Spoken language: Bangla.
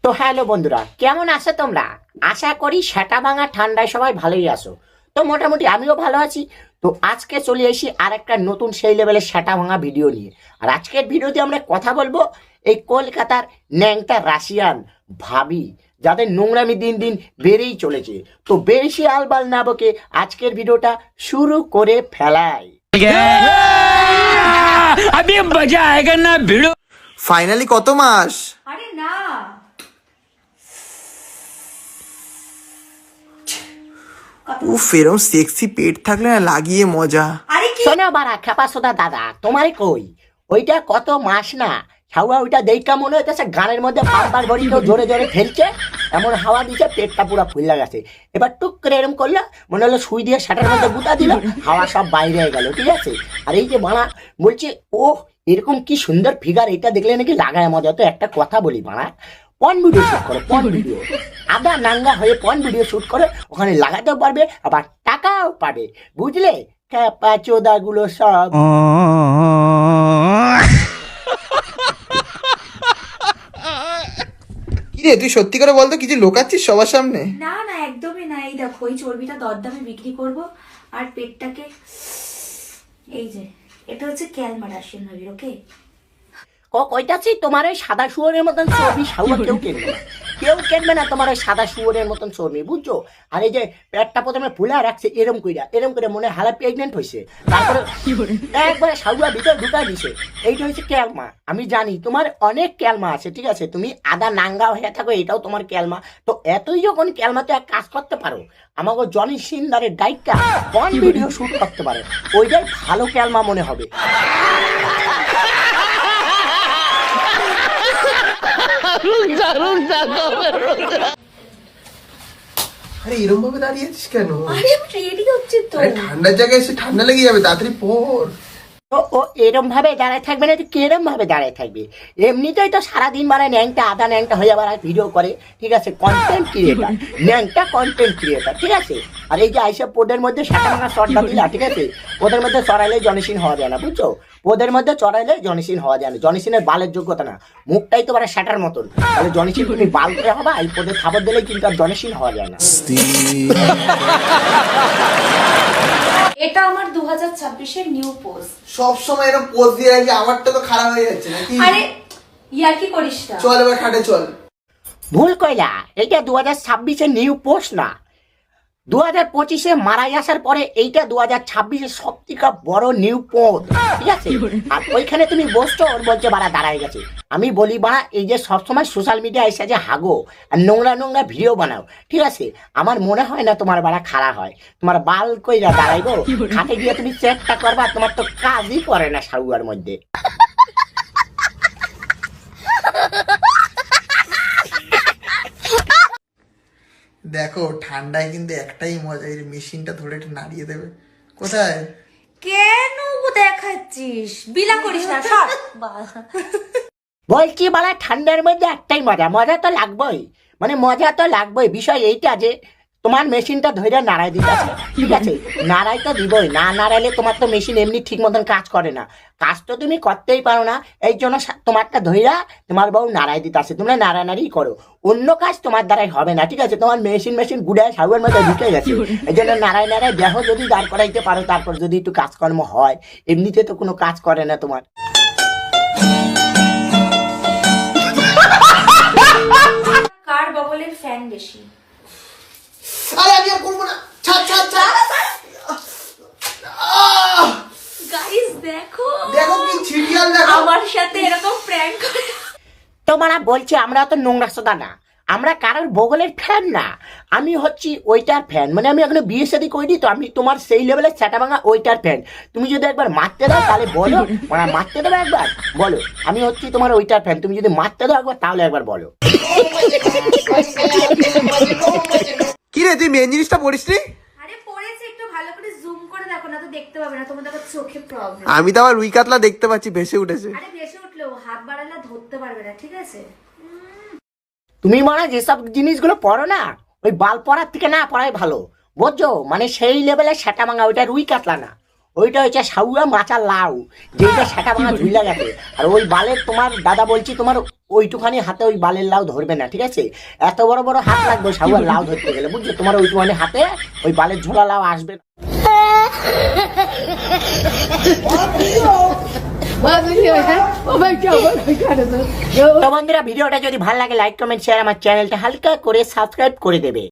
তো হ্যালো বন্ধুরা, কেমন আছো তোমরা? আশা করি সেটা ভাঙা ঠান্ডায় সবাই ভালোই আছো। তো মোটামুটি আমিও ভালো আছি। তো আজকে চলে এসি আর একটা নতুন সেই লেভেলের সেটা ভাঙা ভিডিও নিয়ে। আর আজকের ভিডিওতে আমরা কথা বলবো এই কলকাতার ন্যাংটা রাশিয়ান ভাবি যাদের নোংরামি দিন দিন বেড়েই চলেছে। তো বেশি আলবাল না বকে আজকের ভিডিওটা শুরু করে ফেলাই। अभी मजा आएगा ना भिड़ो। ফাইনালি কত মাস? আরে না, উফ, এরম সেক্সি পেট থাকলে না লাগিয়ে মজা। আরে কি শোনো বাড়া খেপা সোদা দাদা, তোমারে কই ওইটা কত মাস না হাওয়া, ওইটা দেখা মনে হইতেছে গানের মধ্যে পাম্পার ভরি কেউ জোরে জোরে ফেলছে, এমন হাওয়া দিচ্ছে পেটটা পুরো ফুলে গেছে। এবার টুক করে এরকম করলে মনে হলো সুই দিয়ে শাটার মধ্যে গুতা দিল, হাওয়া সব বাইরে হয়ে গেল, ঠিক আছে। আর এই যে বাড়া বলছে ও এরকম কি সুন্দর ফিগার, এটা দেখলে নাকি লাগায় মজা। তো একটা কথা বলি বাড়া, পন ভিডিও শুট করো, পন ভিডিও আদা নাঙ্গা হয়ে পন ভিডিও শুট করে ওখানে লাগাতেও পারবে আবার টাকাও পাবে, বুঝলে? ক্যাপা চোদা গুলো সব। কি রে, তুই সত্যি করে বলতো কিছু লোকাচ্ছিস সবার সামনে? না না, একদমই না। এই দেখো, এই চর্বিটা দরদামে বিক্রি করব। আর পেটটাকে এই যে, এটা হচ্ছে ক্যালমা রাশিয়ান ভাবির। ওকে, কইতাছি তোমার ওই সাদা শুয়োরের মতন চর্বি সাউয়া কেউ কিনবে না, কেউ কিনবে না তোমার ওই সাদা শুয়োরের মতন চর্বি, বুঝছো? আর এই যে পেটটা প্রথমে ফুলা রাখছে এরম করে মনে হয় হালা প্রেগনেন্ট হয়েছে, তারপরে একবারে সাউয়া ভিতরে ঢুকাই দিছে। এইটা হচ্ছে ক্যালমা। আমি জানি তোমার অনেক ক্যালমা আছে, ঠিক আছে, তুমি আদা নাঙ্গা হয়ে থাকো, এটাও তোমার ক্যালমা। তো এতই যখন ক্যালমা, তো এক কাজ করতে পারো, আমাকে জনি সিন্দারের ডাইটটা কোন ভিডিও শুট করতে পারো, ওইটাই ভালো ক্যালমা মনে হবে। আরে এরম ভাবে দাঁড়িয়ে আছিস কেন? আরে আমি রেডি হচ্ছে তো। আরে ঠান্ডার জায়গায় এসে ঠান্ডা লেগে যাবে, তাড়াতাড়ি পর। ও এরম ভাবে দাঁড়ায় থাকবে না, তো কিরম ভাবে দাঁড়ায় থাকবে? এমনিতেই তো সারাদিন মানে ন্যাংটা আধা ন্যাংটা হয়ে আবার ভিডিও করে, ঠিক আছে, কন্টেন্ট ক্রিয়েটার, ন্যাংটা কন্টেন্ট ক্রিয়েটার, ঠিক আছে। আর এই যে আইসব পোদের মধ্যে সাটা মাঙা শর্টটা দিলা, ঠিক আছে, ওদের মধ্যে চড়াইলে জনসীন হওয়া যায় না, বুঝছো? ওদের মধ্যে চড়াইলে জনসীন হওয়া যায় না, জনসীনের বালের যোগ্যতা না, মুখটাই তো মানে শাটার মতন। তাহলে জনসীন তুমি বাল করে হবা, এই পোদের খাবার দিলেই কিন্তু আর জনসীন হওয়া যায় না। এটা আমার 2026-এর নিউ পোস্ট। সব সময় এরকম পোজ দিয়ে রাখি, আমারটা তো খারাপ হয়ে যাচ্ছে নাকি? আরে ইয়ার কি করিস না? চল এবার খাটে চল। ভুল কইলা, এইটা 2026-এর নিউ পোস্ট না, 2025-এ মারা আসার পরে এইটা 2026-এর সব থেকে বড় নিউ পোস্ট, ঠিক আছে। আর ওইখানে তুমি বসছো, ওর বলছে বাড়া দাঁড়ায় গেছে। আমি বলি বাড়া, এই যে সবসময় সোশ্যাল মিডিয়া এসে যে হাগো আর নোংরা নোংরা ভিডিও বানাও, ঠিক আছে, আমার মনে হয় না তোমার বাড়া খাড়া হয়, তোমার বাল কইরা দাঁড়াইবো, খাটে গিয়ে তুমি চেকটা করবা, তোমার তো কাজই করে না সাউয়ার মধ্যে। দেখো ঠান্ডায় কিন্তু একটাই মজা, এই মেশিনটা ধরে একটু নাড়িয়ে দেবে। কোথায়? কেন দেখাচ্ছিস? বিলা করিস না সব। বলছি বাড়া, ঠান্ডার মধ্যে একটাই মজা, মজা তো লাগবেই, মানে মজা তো লাগবেই। বিষয় এইটা যে তোমার মেশিনটা ধরে নাড়াই দিতেছে, ঠিক আছে, নাড়াই তো দিবই, না নাড়াইলে তোমার তো মেশিন এমনি ঠিক মতন কাজ করে না, কাজ তো তুমি করতেই পারো না। এই জন্য তোমারটা ধইরা তোমার বউ নাড়াই দিতেছে, তোমরা নাড়ানাড়ি করো, অন্য কাজ তোমার দ্বারাই হবে না, ঠিক আছে। তোমার মেশিন গুড়ায় সাউয়ের মধ্যে ঢুকে গেছে, এই জন্য নাড়াই নাড়াই দেহ যদি দাঁড় করাইতে পারো, তারপর যদি একটু কাজকর্ম হয়, এমনিতে তো কোনো কাজ করে না তোমার। কার বগলের ফ্যান বেশি? আরে আমি আর করবো না, ছাড় ছাড় ছাড়। গাইস দেখো, দেখো কি ছিটিয়াল, দেখো আমার সাথে এরকম প্র্যাঙ্ক করে। তোমরা বলছে আমরা তো নোংরা সোদা না, আমরা কারোর বগলের ফ্যান না, আমি হচ্ছি ওইটার ফ্যান, মানে আমি এখনো বিয়ে শাদী করিনি, তো আমি তোমার সেই লেভেলের ছাটা ভাঙা ওইটার ফ্যান। তুমি যদি একবার মারতে দাও তাহলে বলো, মানে মারতে দেবে একবার বলো, আমি হচ্ছি তোমার ওইটার ফ্যান, তুমি যদি মারতে দাও একবার তাহলে একবার বলো। কি রে, তুই মেন জিনিসটা পড়িস নি? আরে পড়েছে, একটু ভালো করে জুম করে দেখো না, তো দেখতে পাবে না, তোমাদের চোখে প্রবলেম। আমি তো আবার রুই কাতলা দেখতে পাচ্ছি, ভেসে উঠেছে। আরে বেশি উঠলেও হাত বাড়ালে ধরতে পারবে না, ঠিক আছে? তুমি মানে যেসব জিনিসগুলো পড়ো না, ওই বাল পড়ার থেকে না পড়াই ভালো, বুঝছো? মানে সেই লেভেলের সেটা ভাঙা, ওইটা রুই কাতলা না, ওইটা হচ্ছে সাউয়া মাচা লাউ, যেটা সেটা ভাঙা ঝুইলা গেছে। আর ওই বালের তোমার দাদা বলছি, তোমার ওইটুখানি হাতে ওই বালের লাউ ধরবে না, ঠিক আছে? এত বড় বড় হাত লাগবে সাবুয়ার লাউ ধরতে গেলে, বুঝছো? তোমার ওইটুখানি হাতে ওই বালের ঝোলা লাউ আসবে না। তো বন্ধুরা, ভিডিওটা যদি ভালো লাগে লাইক কমেন্ট শেয়ার, আমার চ্যানেলটা হালকা করে সাবস্ক্রাইব করে দেবে।